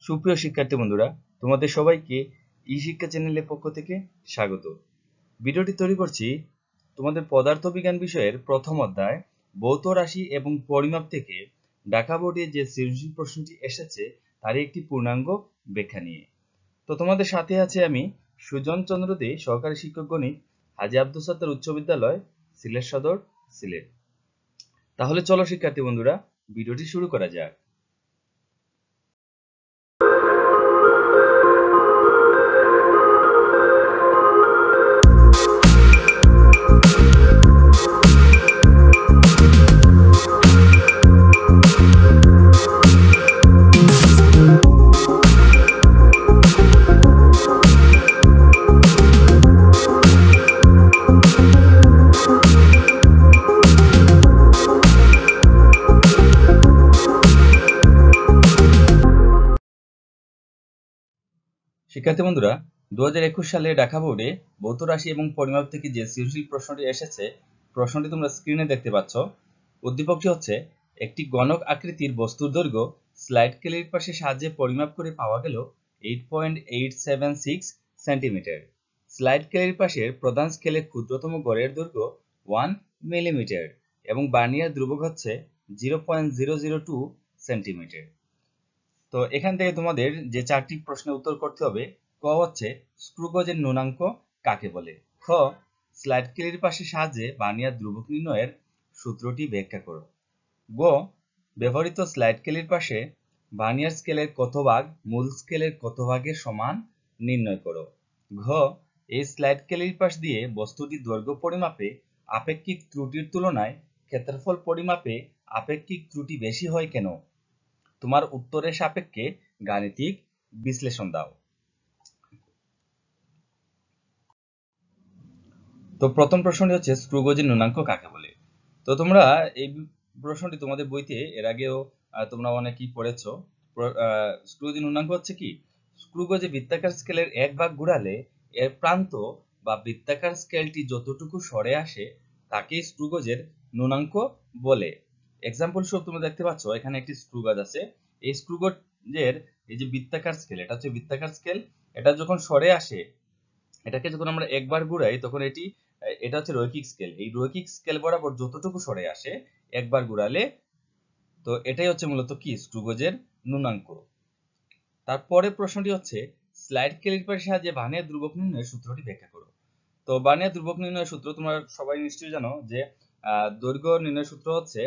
সুপ্রিয় শিক্ষার্থী বন্ধুরা, তোমাদের সবাইকে ই শিক্ষা চ্যানেলের পক্ষ থেকে স্বাগত। ভিডিওটি তৈরি করছি তোমাদের পদার্থবিজ্ঞান বিষয়ের প্রথম অধ্যায় ভৌত রাশি এবং পরিমাপ থেকে ঢাকা বোর্ডে যে সৃজনশীল প্রশ্নটি এসেছে তার একটি পূর্ণাঙ্গ ব্যাখ্যা নিয়ে। তো তোমাদের সাথে আছে আমি সুজন চন্দ্র দে, সহকারী শিক্ষক গণিত, হাজী আব্দুল সাত্তার উচ্চ বিদ্যালয়, সিলেট সদর, সিলেট। তাহলে চলো শিক্ষার্থী বন্ধুরা, ভিডিওটি শুরু করা যাক। শিক্ষার্থী বন্ধুরা, 2021 সালে ঢাকা বোর্ডে ভৌত রাশি এবং পরিমাপ থেকে যে সৃজনশীল প্রশ্নটি এসেছে, প্রশ্নটি তোমরা স্ক্রিনে দেখতে পাচ্ছ। উদ্দীপকটি হচ্ছে, একটি গণক আকৃতির বস্তুর দৈর্ঘ্য স্লাইড স্কেলের পাশে সাহায্যে পরিমাপ করে পাওয়া গেল 8.876 সেন্টিমিটার। স্লাইড স্কেলের পাশের প্রধান স্কেলের ক্ষুদ্রতম গড়ের দৈর্ঘ্য 1 মিলিমিটার এবং বার্নিয়ার ধ্রুবক হচ্ছে 0.002 সেন্টিমিটার। তো এখান থেকে তোমাদের যে চারটি প্রশ্নের উত্তর করতে হবে। ক হচ্ছে, স্ক্রু গজের ন্যূনাঙ্ক কাকে বলে? খ, স্লাইড স্কেলের পাশে সাহায্যে বার্নিয়ার ধ্রুবক নির্ণয়ের সূত্রটি ব্যাখ্যা করো। গ, ব্যবহৃত স্লাইড স্কেলের পাশে বার্নিয়ার স্কেলের কত ভাগ মূল স্কেলের কত ভাগের সমান নির্ণয় করো। ঘ, এই স্লাইড স্কেলের পাশ দিয়ে বস্তুটির দৈর্ঘ্য পরিমাপে আপেক্ষিক ত্রুটির তুলনায় ক্ষেত্রফল পরিমাপে আপেক্ষিক ত্রুটি বেশি হয় কেন? তোমার উত্তরের সাপেক্ষে গাণিতিক বিশ্লেষণ দাও। তো প্রথম প্রশ্নটি হচ্ছে, স্ক্রু গজের ন্যূনাঙ্ক কাকে বলে? তো তোমরা এই প্রশ্নটি তোমাদের বইতে এর আগেও তোমরা অনেকেই পড়েছো। স্ক্রু গজের ন্যূনাঙ্ক হচ্ছে কি, স্ক্রু গজে বৃত্তাকার স্কেলের এক ভাগ ঘুরালে এর প্রান্ত বা বৃত্তাকার স্কেলটি যতটুকু সরে আসে তাকেই স্ক্রু গজের ন্যূনাঙ্ক বলে। এক্সাম্পল স্বরূপ তোমরা দেখতে পাচ্ছ এখানে একটি স্ক্রু গজ আছে। এই স্ক্রু গজের এই যে বৃত্তাকার স্কেল, এটা হচ্ছে বৃত্তাকার স্কেল। এটা যখন সরে আসে, এটাকে যখন আমরা একবার ঘুরাই তখন এটা হচ্ছে রৈখিক স্কেল। এই রৈখিক স্কেল বরাবর যতটুকু সরে আসে একবার ঘুরালে, তো এটাই হচ্ছে মূলত কি, স্ক্রু গজের ন্যূনাঙ্ক। তারপরে প্রশ্নটি হচ্ছে, স্লাইড ক্যালিপারের সাহায্যে বার্নিয়ার ধ্রুবক নির্ণয়ের সূত্রটি ব্যাখ্যা করো। তো বার্নিয়ার ধ্রুবক নির্ণয়ের সূত্র তোমরা সবাই নিশ্চয়ই জানো যে দৈর্ঘ্য নির্ণয়ের সূত্র হচ্ছে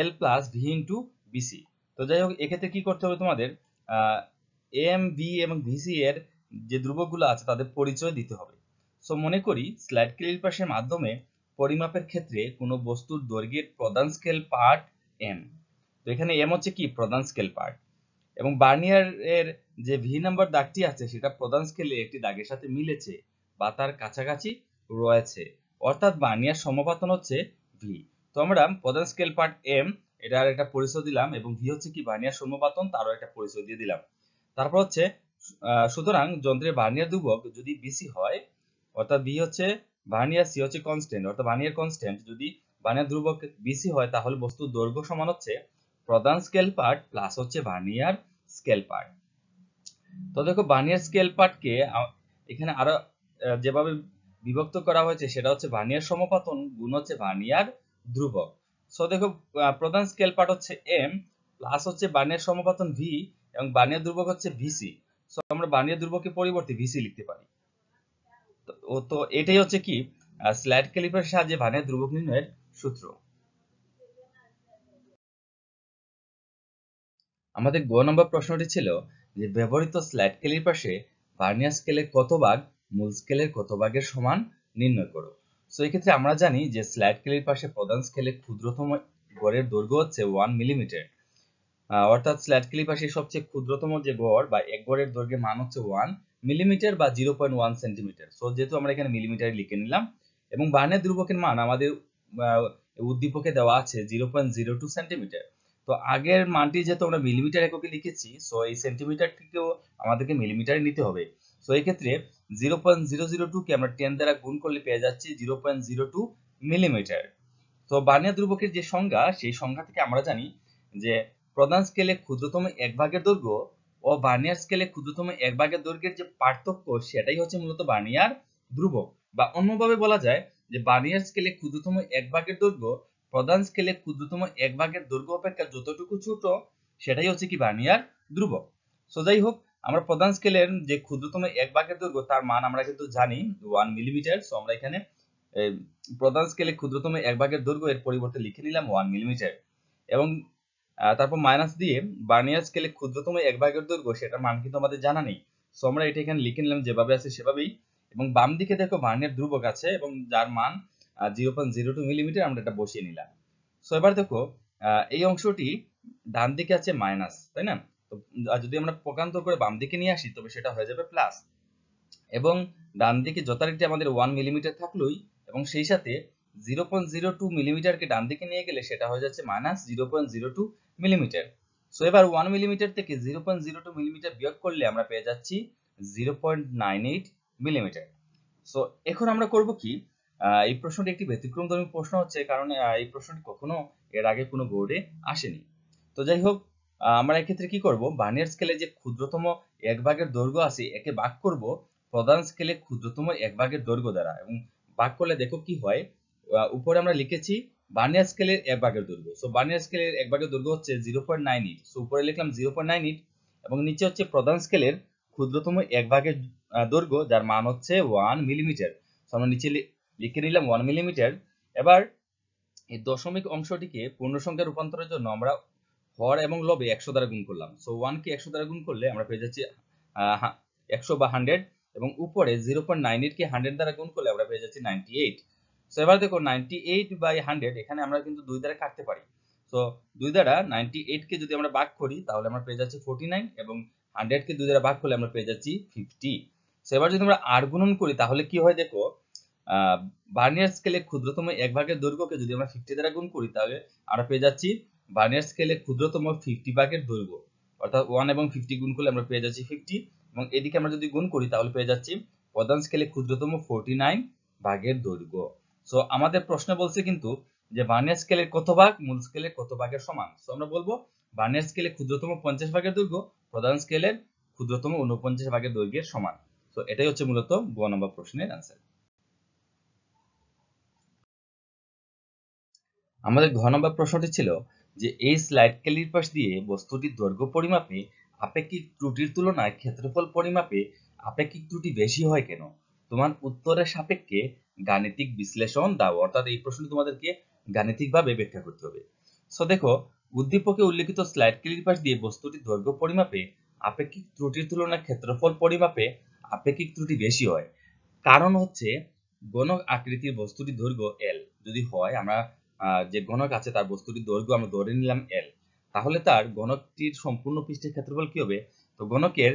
L plus V into BC. তো যাই হোক, এক্ষেত্রে কি করতে হবে, তোমাদের এম ভি এবং ভিসি এর যে ধ্রুবকগুলো আছে তাদের পরিচয় দিতে হবে। সো মনে করি স্লাইড ক্যালিপারের মাধ্যমে পরিমাপের ক্ষেত্রে কোনো বস্তুর দৈর্ঘ্যের প্রধান স্কেল পার্ট এম। তো এখানে এম হচ্ছে কি, প্রধান স্কেল পার্ট, এবং বার্নিয়ার এর যে ভি নাম্বার দাগটি আছে সেটা প্রধান স্কেলে একটি দাগের সাথে মিলেছে বা তার কাছাকাছি রয়েছে, অর্থাৎ বার্নিয়ার সমাপতন হচ্ছে ভি। তো আমরা প্রধান স্কেল পার্ট এম এটার একটা পরিচয় দিলাম, এবং ভি হচ্ছে কি বার্নিয়ার সমাপতন, তারও একটা পরিচয় দিয়ে দিলাম। তারপর হচ্ছে সুতরাং যন্ত্রের বার্নিয়ার ধ্রুবক যদি বিসি হয়, অর্থাৎ বি হচ্ছে ভার্নিয়ার, সি হচ্ছে কনস্ট্যান্ট অর্থাৎ বার্নিয়ার কনস্ট্যান্ট, যদি বার্নিয়ার ধ্রুবক বিসি হয় তাহলে বস্তুর দৈর্ঘ্য সমান হচ্ছে প্রধান স্কেল পার্ট প্লাস হচ্ছে ভার্নিয়ার স্কেল পার্ট। তো দেখো, ভার্নিয়ার স্কেল পার্টকে এখানে আরো যেভাবে বিভক্ত করা হয়েছে সেটা হচ্ছে ভার্নিয়ার সমাপতন গুণ হচ্ছে ভার্নিয়ার ধ্রুবক। সো দেখো, প্রধান স্কেল পার্ট হচ্ছে এম প্লাস হচ্ছে ভার্নিয়ার সমাপতন ভি এবং ভার্নিয়ার ধ্রুবক হচ্ছে ভিসি। সো আমরা ভার্নিয়ার ধ্রুবকের পরিবর্তে ভিসি লিখতে পারি। তো এটাই হচ্ছে কি স্লাইড ক্যালিপারের সাহায্যে ভার্নিয়ার ধ্রুবক নির্ণয়ের সূত্র। আমাদের গ নম্বর প্রশ্নটি ছিল যে ব্যবহৃত স্লাইড স্কেলের পাশে ভার্নিয়ার স্কেলের কত ভাগ মূল স্কেলের কত ভাগের সমান নির্ণয় করো। সো এক্ষেত্রে আমরা জানি যে স্লাইড স্কেলের পাশে প্রধান স্কেলের ক্ষুদ্রতম গড়ের দৈর্ঘ্য হচ্ছে 1 মিলিমিটার, অর্থাৎ স্লাইড স্কেলের পাশে সবচেয়ে ক্ষুদ্রতম যে গড় বা এক গড়ের দৈর্ঘ্যের মান হচ্ছে 1 মিলিমিটার বা 0.1 সেন্টিমিটার। সো যেহেতু আমরা এখানে মিলিমিটারে লিখে নিলাম, এবং ভার্নিয়ার ধ্রুবকের মান আমাদের উদ্দীপকে দেওয়া আছে 0.02 সেন্টিমিটার। তো আগের মানটি যেহেতু আমরা মিলিমিটার এককে লিখেছি, সো এই সেন্টিমিটারটিকেও আমাদেরকে মিলিমিটারে নিতে হবে। সো এই ক্ষেত্রে 0.002 কে আমরা 10 দ্বারা গুণ করলে পেয়ে যাচ্ছি 0.02 মিলিমিটার। তো ভার্নিয়ার ধ্রুবকের যে সংজ্ঞা, সেই সংজ্ঞা থেকে আমরা জানি যে প্রধান স্কেলে ক্ষুদ্রতম এক ভাগের দৈর্ঘ্য ও ভার্নিয়ার স্কেলে ক্ষুদ্রতম এক ভাগের দৈর্ঘ্যের যে পার্থক্য সেটাই হচ্ছে মূলত ভার্নিয়ার ধ্রুবক। বা অন্যভাবে বলা যায় যে ভার্নিয়ার স্কেলে ক্ষুদ্রতম এক ভাগের দৈর্ঘ্য প্রধান স্কেলে ক্ষুদ্রতম এক ভাগের দৈর্ঘ্য অপেক্ষা যতটুকু ছোট সেটাই হচ্ছে কি ভার্নিয়ার ধ্রুবক। সো যাই হোক, আমরা প্রধান স্কেলের যে ক্ষুদ্রতম এক ভাগের দৈর্ঘ্য তার মান আমরা কিন্তু জানি 1 মিলিমিটার। সো আমরা এখানে প্রধান স্কেলে ক্ষুদ্রতম এক ভাগের দৈর্ঘ্য এর পরিবর্তে লিখে নিলাম 1 মিলিমিটার, এবং তারপর মাইনাস দিয়ে ভার্নিয়ার স্কেলে ক্ষুদ্রতম এক ভাগের দৈর্ঘ্য সেটার মান কিন্তু আমাদের জানা নেই। সো আমরা এটা এখানে লিখে নিলাম যেভাবে আছে সেভাবেই, এবং বাম দিকে দেখো ভার্নিয়ার ধ্রুবক আছে এবং যার মান 0.02 মিলিমিটার, আমরা এটা বসিয়ে নিলাম। সো এবার দেখো এই অংশটি ডান দিকে আছে মাইনাস, তাই না? তো যদি আমরা পক্ষান্তর করে বাম দিকে নিয়ে আসি তবে সেটা হয়ে যাবে প্লাস, এবং ডান দিকে যথারীতি আমাদের 1 মিলিমিটার থাকলোই, এবং সেই সাথে 0.02 মিলিমিটারকে ডান দিকে নিয়ে গেলে সেটা হয়ে যাচ্ছে মাইনাস 0.02 মিলিমিটার। সো এবার 1 মিলিমিটার থেকে 0.02 মিলিমিটার বিয়োগ করলে আমরা পেয়ে যাচ্ছি 0.98 মিলিমিটার। সো এখন আমরা করব কি, এই প্রশ্নটি একটি ব্যতিক্রমধর্মী প্রশ্ন হচ্ছে, কারণ এই প্রশ্নটি কখনো এর আগে কোনো বোর্ডে আসেনি। তো যাই হোক, আমরা এক্ষেত্রে কি করব, ভার্নিয়ার স্কেলে যে ক্ষুদ্রতম এক ভাগের দৈর্ঘ্য আছে একে ভাগ করব প্রধান স্কেলে ক্ষুদ্রতম এক ভাগের দৈর্ঘ্য দ্বারা, এবং ভাগ করলে দেখো কি হয়। উপরে আমরা লিখেছি ভার্নিয়ার স্কেলের এক ভাগের দৈর্ঘ্য। সো ভার্নিয়ার স্কেলের এক ভাগের দৈর্ঘ্য হচ্ছে 0.98। সো উপরে লিখলাম 0.98, এবং নিচে হচ্ছে প্রধান স্কেলের ক্ষুদ্রতম এক ভাগের দৈর্ঘ্য যার মান হচ্ছে 1 মিলিমিটার। সো আমরা নিচে লিখে নিলাম 1 মিলিমিটার। এবার এই দশমিক অংশটিকে পূর্ণ সংখ্যায় রূপান্তরের জন্য আমরা হর এবং লবে 100 দ্বারা গুণ করলাম। সো 1 কে 100 দ্বারা গুণ করলে আমরা পেয়ে যাচ্ছি 100 বা 100, এবং উপরে 0.98 কে 100 দ্বারা গুণ করলে আমরা পেয়ে যাচ্ছি 98। সো এবার দেখো 98 বাই 100, এখানে আমরা কিন্তু 2 দ্বারা কাটতে পারি। সো 2 দ্বারা 98 কে যদি আমরা ভাগ করি তাহলে আমরা পেয়ে যাচ্ছি 49, এবং 100 কে 2 দ্বারা ভাগ করলে আমরা পেয়ে যাচ্ছি 50। সো এবার যদি আমরা আর গুণন করি তাহলে কি হয় দেখো, ভার্নিয়ার স্কেলে ক্ষুদ্রতম এক ভাগের দৈর্ঘ্যকে যদি আমরা 50 দ্বারা গুণ করি তাহলে আমরা পেয়ে যাচ্ছি ভার্নিয়ার স্কেলে ক্ষুদ্রতম 50 ভাগের দৈর্ঘ্য, অর্থাৎ 1 এবং 50 গুণ করলে আমরা পেয়ে যাচ্ছি 50, এবং এদিকে আমরা যদি গুণ করি তাহলে পেয়ে যাচ্ছি প্রধান স্কেলে ক্ষুদ্রতম 49 ভাগের দৈর্ঘ্য। সো আমাদের প্রশ্ন বলছে কিন্তু যে ভার্নিয়ার স্কেলের কত ভাগ মূল স্কেলের কত ভাগের সমান। সো আমরা বলবো ভার্নিয়ার স্কেলে ক্ষুদ্রতম 50 ভাগের দৈর্ঘ্য প্রধান স্কেলের ক্ষুদ্রতম 49 ভাগের দৈর্ঘ্যের সমান। সো এটাই হচ্ছে মূলত গ নম্বর প্রশ্নের आंसर। আমাদের ঘ নম্বর প্রশ্নটি ছিল যে এই স্লাইড ক্যালিপার দিয়ে বস্তুটির দৈর্ঘ্য পরিমাপে আপেক্ষিক ত্রুটির তুলনায় ক্ষেত্রফল পরিমাপে আপেক্ষিক ত্রুটি বেশি হয় কেন? তোমার উত্তরের সাপেক্ষে গাণিতিক বিশ্লেষণ দাও। অর্থাৎ এই প্রশ্নটি তোমাদেরকে গাণিতিকভাবে ব্যাখ্যা করতে হবে। সো দেখো, উদ্দীপকে উল্লেখিত স্লাইড ক্যালিপার দিয়ে বস্তুটির দৈর্ঘ্য পরিমাপে আপেক্ষিক ত্রুটির তুলনায় ক্ষেত্রফল পরিমাপে আপেক্ষিক ত্রুটি বেশি হয়। কারণ হচ্ছে গণক আকৃতির বস্তুটির দৈর্ঘ্য L যদি হয়, আমরা যে গণক আছে তার বস্তুটির দৈর্ঘ্য আমরা ধরে নিলাম L, তাহলে তার গণকটির সম্পূর্ণ পৃষ্ঠের ক্ষেত্রফল কি হবে? তো গণকের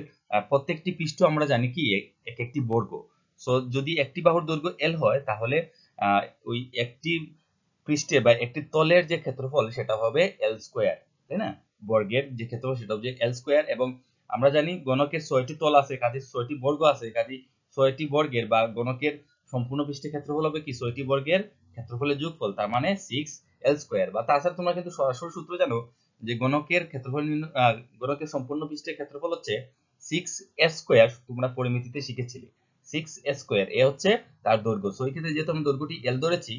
প্রত্যেকটি পৃষ্ঠ আমরা জানি কি এক একটি বর্গ। সো যদি একটি বাহুর দৈর্ঘ্য L হয় তাহলে ওই একটি পৃষ্ঠে বা একটি তলের যে ক্ষেত্রফল সেটা হবে L স্কয়ার, তাই না? বর্গের যে ক্ষেত্রফল সেটা হবে L স্কয়ার, এবং আমরা জানি গণকের 6টি তল আছে, কাজে 6টি বর্গ আছে, কাজে 6টি বর্গের বা গণকের সম্পূর্ণ পৃষ্ঠের ক্ষেত্রফল হবে কি 6টি বর্গের ক্ষেত্রফলের যোগফল, তার মানে 6L স্কয়ার। বা তাছাড়া তোমরা কিন্তু সরাসরি সূত্র জানো যে গণকের ক্ষেত্রফল গণকের সম্পূর্ণ পৃষ্ঠের ক্ষেত্রফল হচ্ছে 6S স্কয়ার, তোমরা পরিমিতিতে শিখেছিলে 6S স্কয়ার, এ হচ্ছে তার দৈর্ঘ্য। সো এই ক্ষেত্রে যেহেতু আমি দৈর্ঘ্যটি L ধরেছি,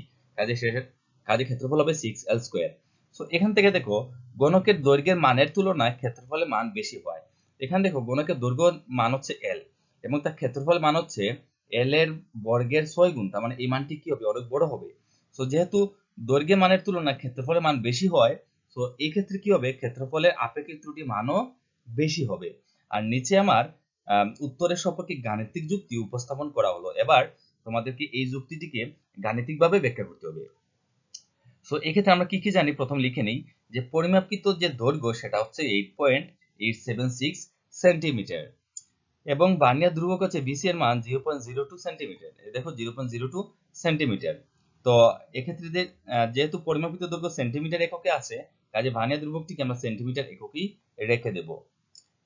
কাজে ক্ষেত্রফল হবে 6L স্কয়ার। সো এখান থেকে দেখো গণকের দৈর্ঘ্যের মানের তুলনায় ক্ষেত্রফলের মান বেশি হয়। এখানে দেখো গণকের দৈর্ঘ্য মান হচ্ছে L এবং তার ক্ষেত্রফল মান হচ্ছে L এর বর্গের 6 গুণ, তার মানে এই মানটি কি হবে? অনেক বড় হবে। সো যেহেতু দৈর্ঘ্যের মানের তুলনায় ক্ষেত্রফলের মান বেশি হয়, সো এই ক্ষেত্রে কি হবে? ক্ষেত্রফলের আপেক্ষিক ত্রুটি মানও বেশি হবে। আর নিচে আমার উত্তরের সপক্ষে গাণিতিক যুক্তি উপস্থাপন করা হলো। এবার তোমাদেরকে এই যুক্তিটিকে গাণিতিকভাবে ব্যাখ্যা করতে হবে। সো এক্ষেত্রে আমরা কি কি জানি প্রথম লিখে নেই যে পরিমাপকৃত যে দৈর্ঘ্য সেটা হচ্ছে 8.876 সেন্টিমিটার, এবং ভার্নিয়ার ধ্রুবক হচ্ছে বিসি এর মান 0.02 সেন্টিমিটার। দেখো 0.02 সেন্টিমিটার। তো এক্ষেত্রে যেহেতু পরিমাপিত দৈর্ঘ্য সেন্টিমিটার এককে আছে, কাজে ভার্নিয়ার ধ্রুবকটিকে আমরা সেন্টিমিটার এককেই রেখে দেব।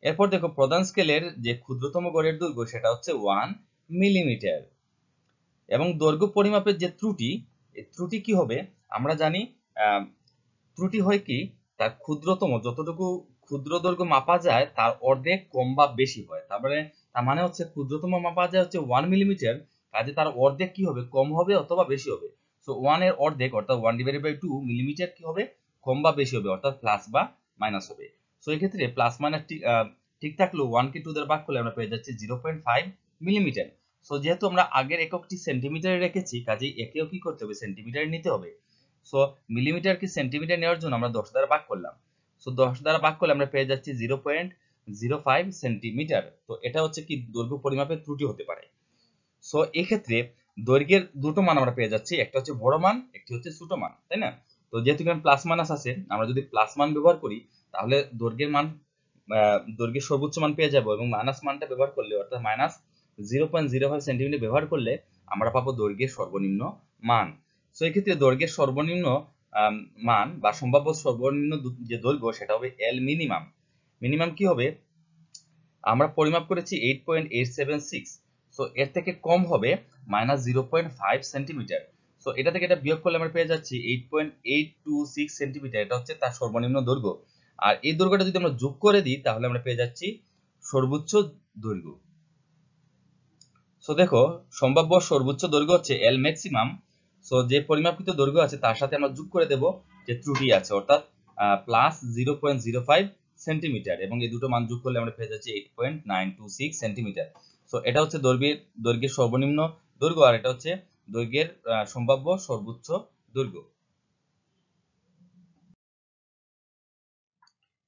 এরপর দেখো প্রধান স্কেলের যে ক্ষুদ্রতম গড়ের দৈর্ঘ্য সেটা হচ্ছে 1 মিলিমিটার, এবং দৈর্ঘ্য পরিমাপের যে ত্রুটি, এই ত্রুটি কি হবে? আমরা জানি ত্রুটি হয় কি তার ক্ষুদ্রতম, যতটুকু ক্ষুদ্র দৈর্ঘ্য মাপা যায় তার অর্ধেক কম বা বেশি হয়। তার মানে হচ্ছে ক্ষুদ্রতম মাপা যায় হচ্ছে 1 মিলিমিটার, কাজে তার অর্ধেক কি হবে, কম হবে অথবা বেশি হবে। সো 1 এর অর্ধেক অর্থাৎ 1/2 মিলিমিটার কি হবে, কম বা বেশি হবে, অর্থাৎ প্লাস বা মাইনাস হবে। সো এই ক্ষেত্রে প্লাস মাইনাস ঠিক থাকলেও 1 কে 2 দ্বারা ভাগ করলে আমরা পেয়ে যাচ্ছি 0.5 মিলিমিটার। সো যেহেতু আমরা আগের এককটি সেন্টিমিটারে রেখেছি, কাজেই একেও কি করতে হবে, সেন্টিমিটারে নিতে হবে। সো মিলিমিটারকে সেন্টিমিটার নেওয়ার জন্য আমরা 10 দ্বারা ভাগ করলাম। সো 10 দ্বারা ভাগ করলে আমরা পেয়ে যাচ্ছি 0.05 সেন্টিমিটার। তো এটা হচ্ছে কি দৈর্ঘ্য পরিমাপের ত্রুটি হতে পারে। সো এই ক্ষেত্রে দৈর্ঘ্যের দুটো মান আমরা পেয়ে যাচ্ছি, একটা হচ্ছে বড় মান, একটি হচ্ছে ছোট মান, তাই না? তো যেহেতু এখানে প্লাস মাইনাস আছে, আমরা যদি প্লাস মান ব্যবহার করি তাহলে দৈর্ঘ্যের সর্বোচ্চ মান পেয়ে যাব, এবং মাইনাস মানটা ব্যবহার করলে অর্থাৎ মাইনাস 0.05 সেন্টিমিটার ব্যবহার করলে আমরা পাবো দৈর্ঘ্যের সর্বনিম্ন মান। সো এই ক্ষেত্রে দৈর্ঘ্যের সর্বনিম্ন মান বা সম্ভাব্য সর্বনিম্ন যে দৈর্ঘ্য সেটা হবে এল মিনিমাম। মিনিমাম কি হবে, আমরা পরিমাপ করেছি 8.876, সো এর থেকে কম হবে -0.5 সেন্টিমিটার। সো এটা থেকে এটা বিয়োগ করলে আমরা পেয়ে যাচ্ছি 8.826 সেন্টিমিটার, এটা হচ্ছে তার সর্বনিম্ন দৈর্ঘ্য। আর এই দৈর্ঘ্যটা যদি আমরা যোগ করে দিই তাহলে আমরা পেয়ে যাচ্ছি সর্বোচ্চ দৈর্ঘ্য। সো দেখো, সম্ভাব্য সর্বোচ্চ দৈর্ঘ্য হচ্ছে এল ম্যাক্সিমাম। সো যে পরিমাপিত দৈর্ঘ্য আছে তার সাথে আমরা যোগ করে দেব যে ত্রুটি আছে, অর্থাৎ প্লাস 0.05 সেন্টিমিটার, এবং এই দুটো মান যোগ করলে আমরা পেয়ে যাচ্ছি 8.926 সেন্টিমিটার। সো এটা হচ্ছে দৈর্ঘ্যের সর্বনিম্ন দৈর্ঘ্য, আর এটা হচ্ছে দৈর্ঘ্যের সম্ভাব্য সর্বোচ্চ দৈর্ঘ্য।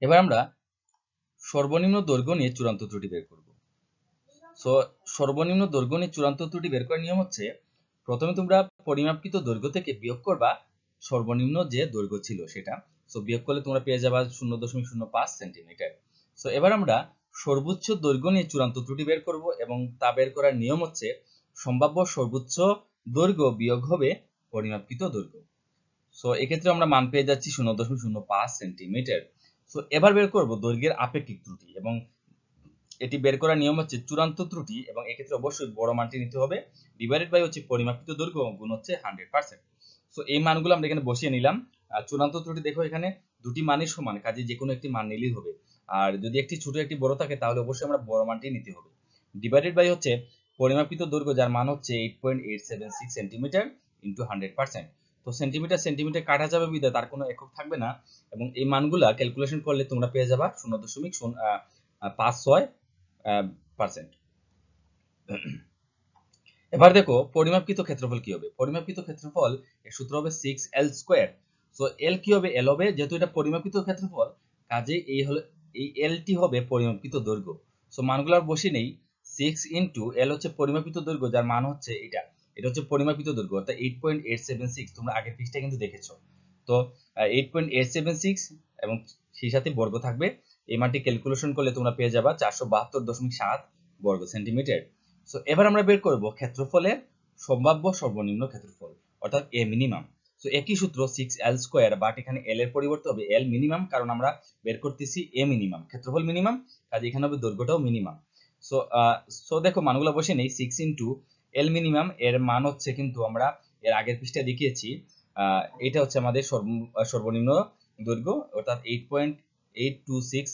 এবার আমরা সর্বনিম্ন দৈর্ঘ্য নিয়ে চূড়ান্ত ত্রুটি বের করব। সো সর্বনিম্ন দৈর্ঘ্য নিয়ে চূড়ান্ত ত্রুটি বের করার নিয়ম হচ্ছে, প্রথমে তোমরা পরিমাপকৃত দৈর্ঘ্য থেকে বিয়োগ করবা সর্বনিম্ন যে দৈর্ঘ্য ছিল সেটা। সো বিয়োগ করলে তোমরা পেয়ে যাবা 0.05 সেন্টিমিটার। সো এবার আমরা সর্বোচ্চ দৈর্ঘ্য নিয়ে চূড়ান্ত ত্রুটি বের করব, এবং তা বের করার নিয়ম হচ্ছে সম্ভাব্য সর্বোচ্চ দৈর্ঘ্য বিয়োগ হবে পরিমাপকৃত দৈর্ঘ্য। সো এক্ষেত্রে আমরা মান পেয়ে যাচ্ছি 0.05 সেন্টিমিটার। সো এবার বের করব দৈর্ঘ্যের আপেক্ষিক ত্রুটি, এবং এটি বের করার নিয়ম হচ্ছে চূড়ান্ত ত্রুটি, এবং এক্ষেত্রে অবশ্যই বড় মানটি নিতে হবে, ডিভাইডেড বাই হচ্ছে পরিমাপিত দৈর্ঘ্য গুণ হচ্ছে 100%। সো এই মানগুলো আমরা এখানে বসিয়ে নিলাম। আর চূড়ান্ত ত্রুটি দেখো এখানে দুটি মানই সমান, কাজে যে কোনো একটি মান নিলেই হবে। আর যদি একটি ছোট একটি বড় থাকে তাহলে অবশ্যই আমরা বড় মানটি নিতে হবে, ডিভাইডেড বাই হচ্ছে পরিমাপিত দৈর্ঘ্য যার মান হচ্ছে 8.876 সেন্টিমিটার ইনটু 100%। তো সেন্টিমিটার সেন্টিমিটার কাটা যাবে বিধায় তার কোনো একক থাকবে না, এবং এই মানগুলা ক্যালকুলেশন করলে তোমরা পেয়ে যাবা 0.56%। এবার দেখো পরিমাপকৃত ক্ষেত্রফল কি হবে। পরিমাপকৃত ক্ষেত্রফল এর সূত্র হবে 6l²। সো l কি হবে, l হবে, যেহেতু এটা পরিমাপকৃত ক্ষেত্রফল কাজে এই l টি হবে পরিমাপকৃত দৈর্ঘ্য। সো মানগুলো বসিয়ে নেই, 6 ইনটু l হচ্ছে পরিমাপিত দৈর্ঘ্য যার মান হচ্ছে এটা হচ্ছে পরিমাপিত দৈর্ঘ্য, অর্থাৎ 8.876। তোমরা আগের পৃষ্ঠায় কিন্তু দেখেছো। তো 8.876 এবং সেই সাথে বর্গ থাকবে, এই মানটি ক্যালকুলেশন করলে তোমরা পেয়ে যাবা 472.7 বর্গ সেন্টিমিটার। সো এবার আমরা বের করব ক্ষেত্রফলের সম্ভাব্য সর্বনিম্ন ক্ষেত্রফল, অর্থাৎ এ মিনিমাম। সো একই সূত্র 6l², বাট এখানে l এর পরিবর্তে হবে l মিনিমাম, কারণ আমরা বের করতেছি এ মিনিমাম, ক্ষেত্রফল মিনিমাম, কাজে এখানে হবে দৈর্ঘ্যটাও মিনিমাম। সো দেখো মানগুলো বসে নেই, 6 ইনটু l মিনিমাম এর মান হচ্ছে কিন্তু আমরা এর আগের পৃষ্ঠায় দেখিয়েছি, এটা হচ্ছে আমাদের সর্বনিম্ন দৈর্ঘ্য, অর্থাৎ 8.826,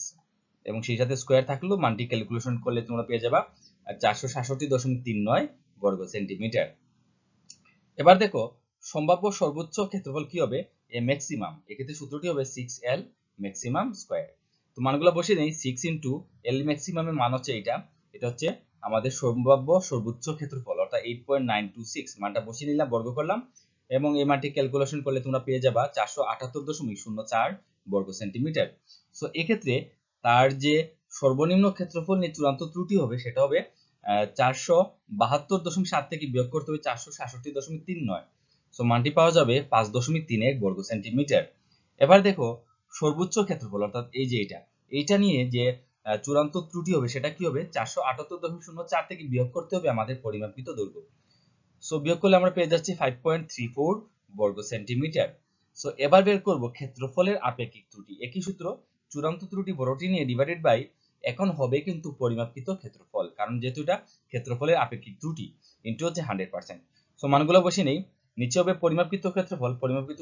এবং সেই সাথে স্কয়ার থাকলেও মানটি ক্যালকুলেশন করলে তোমরা পেয়ে যাবা 466.39 বর্গ সেন্টিমিটার। এবার দেখো সম্ভাব্য সর্বোচ্চ ক্ষেত্রফল কি হবে, এ ম্যাক্সিমাম। এক্ষেত্রে সূত্রটি হবে 6l ম্যাক্সিমাম স্কয়ার। তো মানগুলো বসিয়ে নেই, 6 ইনটু l ম্যাক্সিমাম এর মান হচ্ছে এটা হচ্ছে আমাদের সম্ভাব্য সর্বোচ্চ ক্ষেত্রফল, অর্থাৎ 8.926 মানটা বসিয়ে নিলাম, বর্গ করলাম, এবং এই মানটি ক্যালকুলেশন করলে তোমরা পেয়ে যাবা 478.04 বর্গ সেন্টিমিটার। সো এক্ষেত্রে তার যে সর্বনিম্ন ক্ষেত্রফল নিয়ে চূড়ান্ত ত্রুটি হবে সেটা হবে 472.7 থেকে বিয়োগ করতে হবে 466.39। সো মানটি পাওয়া যাবে 5.31 বর্গ সেন্টিমিটার। এবার দেখো সর্বোচ্চ ক্ষেত্রফল, অর্থাৎ এই যে এইটা নিয়ে যে চূড়ান্ত ত্রুটি হবে সেটা কি হবে, 478.04 থেকে বিয়োগ করতে হবে আমাদের পরিমাপিত দৈর্ঘ্য। সো বিয়োগ করলে আমরা পেয়ে যাচ্ছি 5.34 বর্গ সেন্টিমিটার। সো এবার বের করব ক্ষেত্রফলের আপেক্ষিক ত্রুটি, একই সূত্র, চূড়ান্ত ত্রুটি বড়টি নিয়ে ডিভাইডেড বাই এখন হবে কিন্তু পরিমাপকৃত ক্ষেত্রফল, কারণ যেহেতু এটা ক্ষেত্রফলের আপেক্ষিক ত্রুটি ইনটু হচ্ছে 100%। সো মানগুলো বসিয়ে নেই, নিচে হবে পরিমাপকৃত ক্ষেত্রফল, পরিমাপকৃত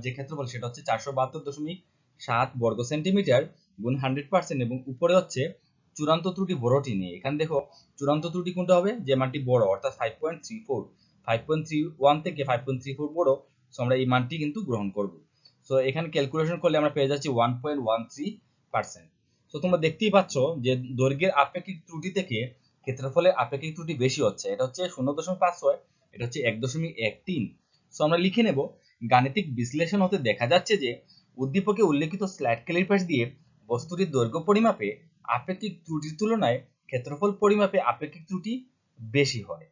যে ক্ষেত্রফল সেটা হচ্ছে 472.7 বর্গ সেন্টিমিটার, গুণ 100% এবং উপরে হচ্ছে চূড়ান্ত ত্রুটি বড়টি নিয়ে। এখানে দেখো চূড়ান্ত ত্রুটি কোনটা হবে, যে মানটি বড় অর্থাৎ 5.34, 5.31 থেকে 5.34 বড়, সো আমরা এই মানটি কিন্তু গ্রহণ করব। সো এখানে ক্যালকুলেশন করলে আমরা পেয়ে যাচ্ছি 1.13%। সো তোমরা দেখতেই পাচ্ছ যে দৈর্ঘ্যের আপেক্ষিক ত্রুটি থেকে ক্ষেত্রফলের আপেক্ষিক ত্রুটি বেশি হচ্ছে, এটা হচ্ছে 0.56, এটা হচ্ছে 1.13। সো আমরা লিখে নেব, গাণিতিক বিশ্লেষণ হতে দেখা যাচ্ছে যে উদ্দীপকে উল্লেখিত স্ল্যাট ক্যালিপার দিয়ে বস্তুটির দৈর্ঘ্য পরিমাপে আপেক্ষিক ত্রুটির তুলনায় ক্ষেত্রফল পরিমাপে আপেক্ষিক ত্রুটি বেশি হয়।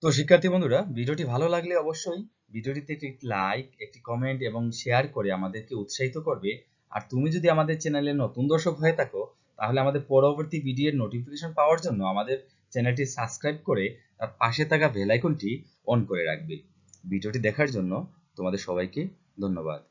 তো শিক্ষার্থী বন্ধুরা, ভিডিওটি ভালো লাগলে অবশ্যই ভিডিওটিতে একটি লাইক, একটি কমেন্ট এবং শেয়ার করে আমাদেরকে উৎসাহিত করবে। আর তুমি যদি আমাদের চ্যানেলে নতুন দর্শক হয়ে থাকো, তাহলে আমাদের পরবর্তী ভিডিওর নোটিফিকেশন পাওয়ার জন্য আমাদের চ্যানেলটি সাবস্ক্রাইব করে তার পাশে থাকা বেল আইকনটি অন করে রাখবে। ভিডিওটি দেখার জন্য তোমাদের সবাইকে ধন্যবাদ।